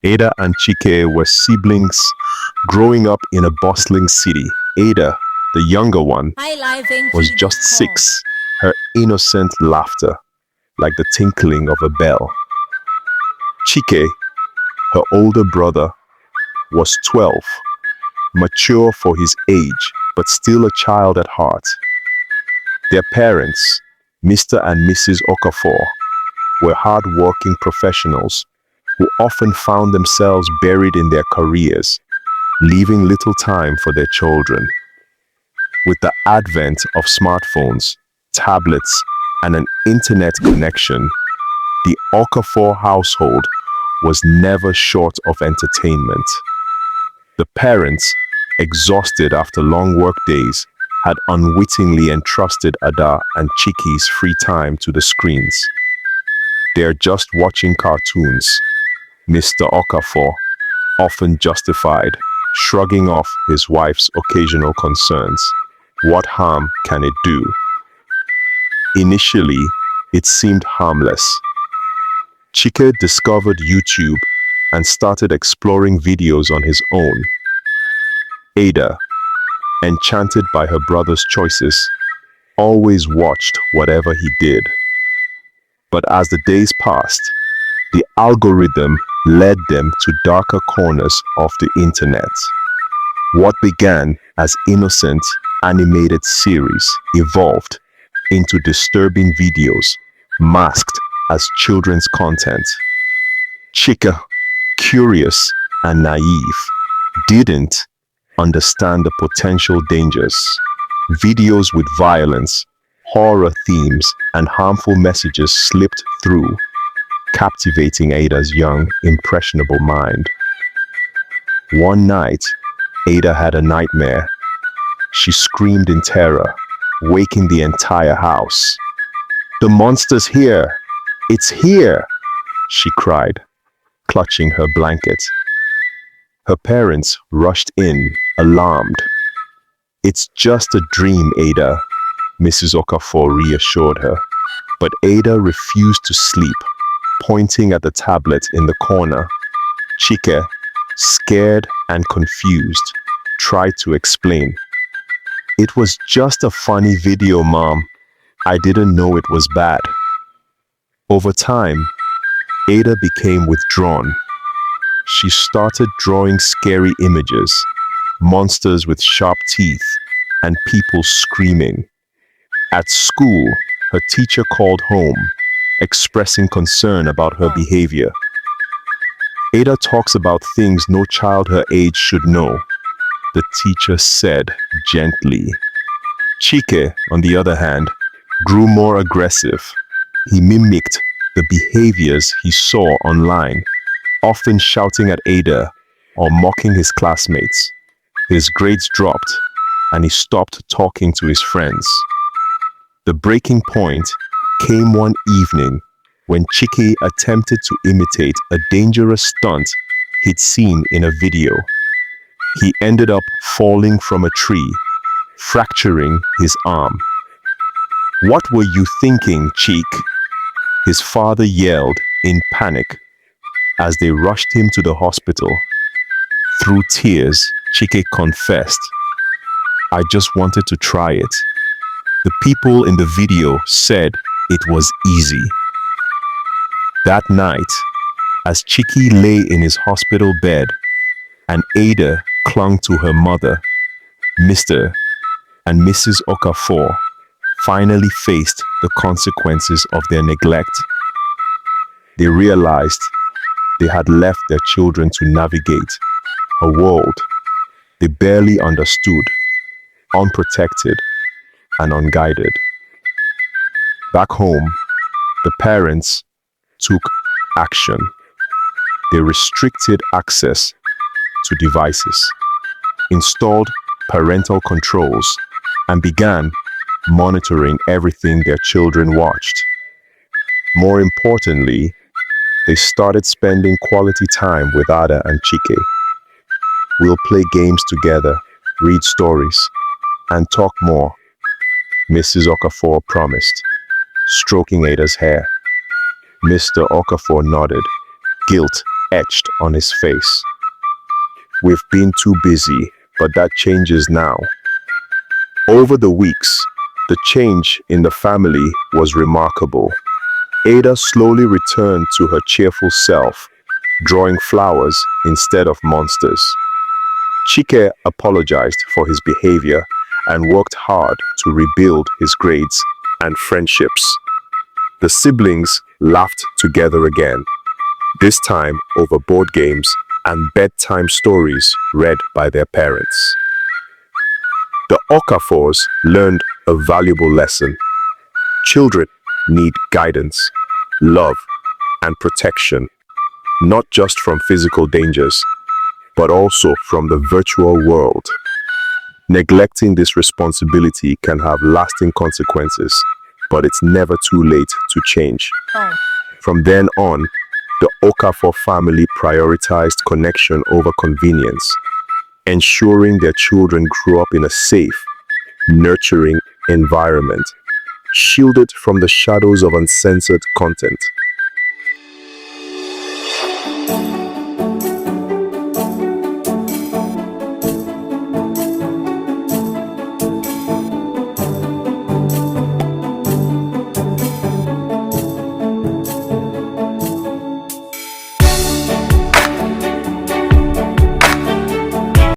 Ada and Chike were siblings growing up in a bustling city. Ada, the younger one, was just 6, her innocent laughter like the tinkling of a bell. Chike, her older brother, was 12, mature for his age, but still a child at heart. Their parents, Mr and Mrs Okafor, were hard-working professionals who often found themselves buried in their careers, leaving little time for their children. With the advent of smartphones, tablets, and an internet connection, the Okafor household was never short of entertainment. The parents, exhausted after long work days, had unwittingly entrusted Ada and Chike's free time to the screens. They're just watching cartoons, Mr. Okafor often justified, shrugging off his wife's occasional concerns. What harm can it do? Initially, it seemed harmless. Chike discovered YouTube and started exploring videos on his own. Ada, enchanted by her brother's choices, always watched whatever he did. But as the days passed, the algorithm led them to darker corners of the internet. What began as innocent animated series evolved into disturbing videos masked as children's content. Chike, curious and naive, didn't understand the potential dangers. Videos with violence, horror themes, and harmful messages slipped through, captivating Ada's young, impressionable mind. One night, Ada had a nightmare. She screamed in terror, waking the entire house. "The monster's here! It's here!" she cried, clutching her blanket. Her parents rushed in, alarmed. "It's just a dream, Ada," Mrs. Okafor reassured her. But Ada refused to sleep, pointing at the tablet in the corner. Chike, scared and confused, tried to explain. "It was just a funny video, Mom. I didn't know it was bad." Over time, Ada became withdrawn. She started drawing scary images, monsters with sharp teeth, and people screaming. At school, her teacher called home, expressing concern about her behavior. Ada talks about things no child her age should know, the teacher said gently. Chike, on the other hand, grew more aggressive. He mimicked the behaviors he saw online, often shouting at Ada or mocking his classmates. His grades dropped, and he stopped talking to his friends. The breaking point came one evening when Chike attempted to imitate a dangerous stunt he'd seen in a video. He ended up falling from a tree, fracturing his arm. "What were you thinking, Chike?" his father yelled in panic as they rushed him to the hospital. Through tears, Chike confessed, "I just wanted to try it. The people in the video said it was easy." That night, as Chike lay in his hospital bed and Ada clung to her mother, Mr. and Mrs Okafor finally faced the consequences of their neglect. They realized they had left their children to navigate a world they barely understood, unprotected and unguided. Back home, the parents took action. They restricted access to devices, installed parental controls, and began monitoring everything their children watched. More importantly, they started spending quality time with Ada and Chike. "We'll play games together, read stories, and talk more," Mrs. Okafor promised, stroking Ada's hair. Mr. Okafor nodded, guilt etched on his face. We've been too busy, but that changes now. Over the weeks, the change in the family was remarkable. Ada slowly returned to her cheerful self, drawing flowers instead of monsters. Chike apologized for his behavior and worked hard to rebuild his grades and friendships. The siblings laughed together again, this time over board games and bedtime stories read by their parents. The Okafors learned a valuable lesson. Children need guidance, love, and protection, not just from physical dangers, but also from the virtual world. Neglecting this responsibility can have lasting consequences, but it's never too late to change. From then on, the Okafor family prioritized connection over convenience, ensuring their children grew up in a safe, nurturing environment, shielded from the shadows of uncensored content.